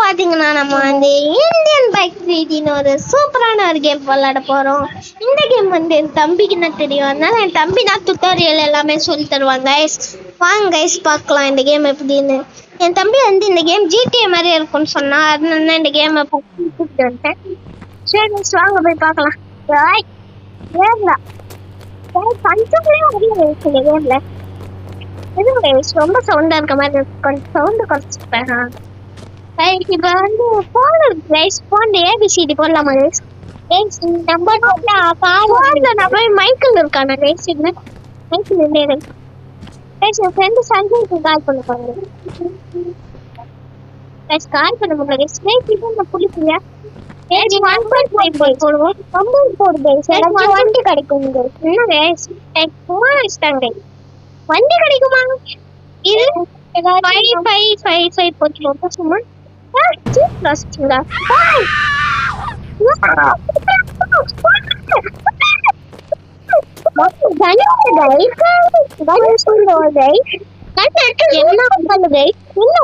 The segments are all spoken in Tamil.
பாத்தீங்கன்னா நம்ம வந்து இந்தியன் பைக் 3Dன்னு ஒரு சூப்பரான ஒரு கேம் விளையாட போறோம். இந்த கேம் வந்து என் தம்பிக்கு என்ன தெரியும், அதனால என் தம்பி தான் டுட்டோரியல் எல்லாமே சொல்லி தருவாங்க கைஸ். வாங்க கைஸ் பார்க்கலாம் இந்த கேம் எப்படின்னு. என் தம்பி வந்து இந்த கேம் GTA மாதிரி இருக்கும்னு சொன்னா, அதனால இந்த கேமை கூப்பிட்டு வந்துட்டேன். சரி கைஸ் வாங்க போய் பார்க்கலாம். கேம்ல பஞ்சத்துலயும் அதிகம் இருக்கு இந்த கேம்ல. இது கைஸ் ரொம்ப சவுண்டா இருக்க மாதிரி இருக்கு, கொஞ்சம் சவுண்டு குறைச்சிப்பேன். இப்ப வந்து போன் கைஸ், போன் ஏபிசிடி போடலாமா கைஸ்? கைஸ் நம்ம நான் போய் மைக்கிள் இருக்கான கைஸ், இல்லை மைக்கிள் இல்லை கைஸ். என் ஃப்ரெண்டு சஞ்சய்க்கு கால் பண்ண பாருங்க கைஸ். கால் பண்ண முடியல கைஸ். கைஸ் இது நான் புடிக்கலையா கைஸ்? 1.5 போடுவோம். 1 போடு கைஸ், எனக்கு வண்டி கிடைக்கும் கைஸ். என்ன கைஸ் போன் வச்சிட்டாங்க கைஸ், வண்டி கிடைக்குமா? இது 5 போட்டு சும்மா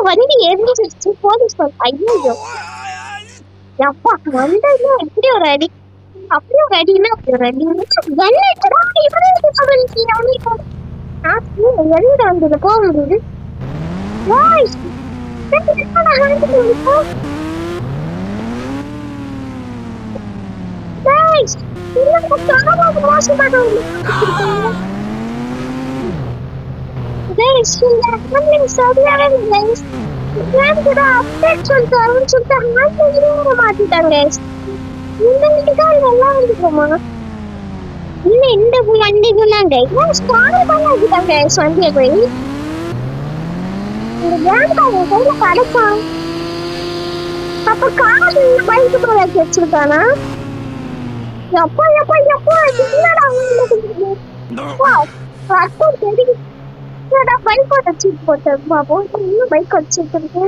வண்டி எரிஞ்சிருச்சு. போலீஸ் ஐயோ அப்பா வந்தது எப்படி ஒரு அடி, அப்படியே ஒரு அடினா ஒரு அடி. எந்த வண்டியில போக முடியுது? இந்த வண்டிக்குலாம் வண்டியை போய் கிடைக்கும். அப்ப காசு பைக்கு போல வச்சிருக்கானா? எப்பா எப்பா எப்பா பைக் வச்சு போட்டு பாப்போம். இன்னும் பைக் வச்சுருக்கு.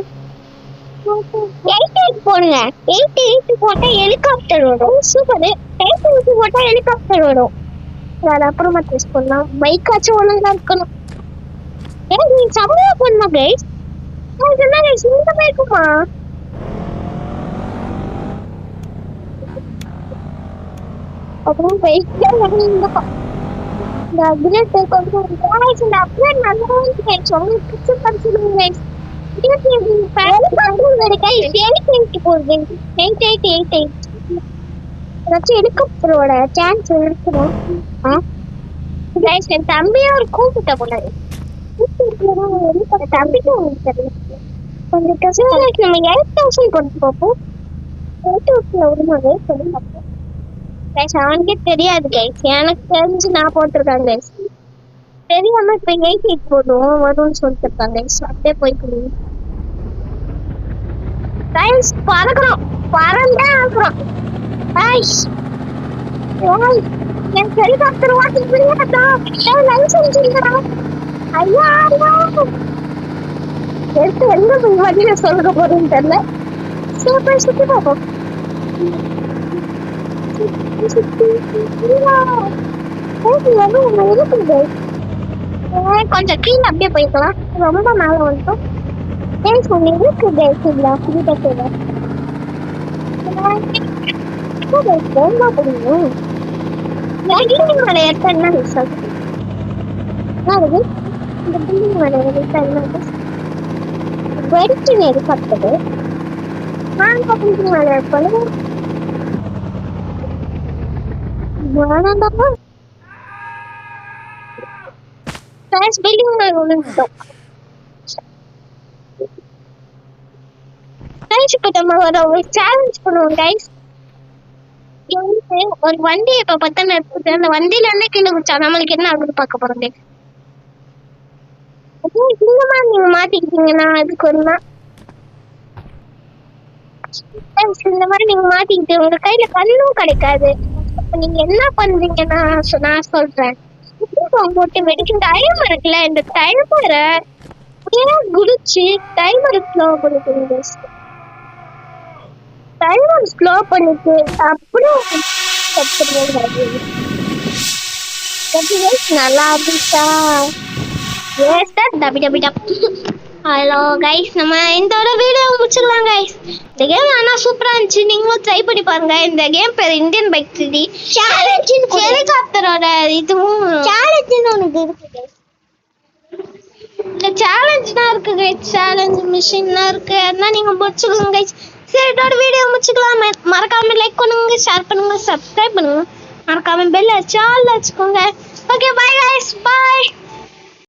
8 போடுங்க. 8 போட்டா ஹெலிகாப்டர் வரும். சூப்பர். 8 போட்டா ஹெலிகாப்டர் வரும். வேற அப்புறமா டெஸ்ட் பண்ணலாம். பைக்காச்சும் ஒழுங்கா இருக்கணும். நீ சமையா பண்ணணும் கைஸ். என்ன கைஸ் இந்த பைக்குமா? அப்புறம் பைக்கே இந்த அப்கிரேட் கொஞ்சம் கைஸ், இந்த அப்கிரேட் நல்லா இருக்கு கைஸ். உங்களுக்கு பிடிச்ச படிச்சிடுங்க கைஸ். ஹெலிகாப்டரோட சான்ஸ் இருக்குமா கைஸ்? என் தம்பியா ஒரு கூப்பிட்ட போனாரு. தம்பிக்கும் கொஞ்சம் கஷ்டம். நம்ம 8000 கொண்டு பார்ப்போம். 8000 வருமானே சொல்லி பார்ப்போம் கைஸ். அவனுக்கே தெரியாது கைஸ், எனக்கு தெரிஞ்சு நான் போட்டிருக்கேன் கைஸ். தெரியாம இப்ப 88 போடுவோம் வரும்னு சொல்லிட்டு இருக்காங்க கைஸ். அப்படியே போய்க்கணும் கைஸ். பறக்கிறோம், பறந்தே ஆகுறோம் கைஸ். என் ஹெலிகாப்டர் வாட்டி புரியாதா? லைசன்ஸ் இல்லடா. ஐயா எடுத்து எங்க போய் வண்டியில சொல்ல போறேன்னு தெரியல. சூப்பர் சுத்தி பார்ப்போம். கொஞ்சம் கீழே அப்படியே போய்க்கலாம். ரொம்ப மேல வந்துட்டோம். ஹெலிகாப்டரு சேலஞ்ச் பண்ணுவோம் கைஸ். ஒரு வண்டி இப்ப பத்தன இருக்குது, அந்த வண்டியில இருந்து கீழே குடிச்சா நம்மளுக்கு என்ன ஆகுது பார்க்க போறோம் கைஸ். இந்த மாதிரி நீங்க மாட்டிக்கிட்டீங்கன்னா அதுக்கு ஒரு இந்த மாதிரி நீங்க மாட்டிக்கிட்டு உங்க கையில கண்ணும் கிடைக்காது. நீங்க என்ன பண்றீங்கன்னா நான் சொல்றேன், போட்டு வெடிக்கும் டைமர் இருக்குல்ல, இந்த டைமரை குடிச்சு டைமர் ஸ்லோ பண்ணிக்கோங்க. டைமர் ஸ்லோ பண்ணிட்டு அப்புறம் நல்லா இருந்துச்சா? டபி டபி டப் ஹலோ கைஸ், நம்ம இதோட வீடியோ முடிச்சுக்கலாம் கைஸ். இந்த கேம் ஆனால் சூப்பராக இருந்துச்சு, நீங்களும் ட்ரை பண்ணி பாருங்க. இந்த கேம் பேர் இந்தியன் பைக் 3D சேலஞ்ச். ஹெலிகாப்டரோட இதுவும் சேலஞ்சுன்னு ஒன்று இருக்கு கைஸ். இந்த சேலஞ்ச்லாம் இருக்கு கைஸ், சேலஞ்ச் மிஷின்லாம் இருக்கு. அதனால் நீங்கள் முடிச்சுக்கோங்க கைஸ். சரி, இதோட வீடியோ முடிச்சுக்கலாம். மறக்காம லைக் பண்ணுங்க, ஷேர் பண்ணுங்க, சப்ஸ்கிரைப் பண்ணுங்க. மறக்காம பெல் சால் வச்சுக்கோங்க. Okay, bye guys, by.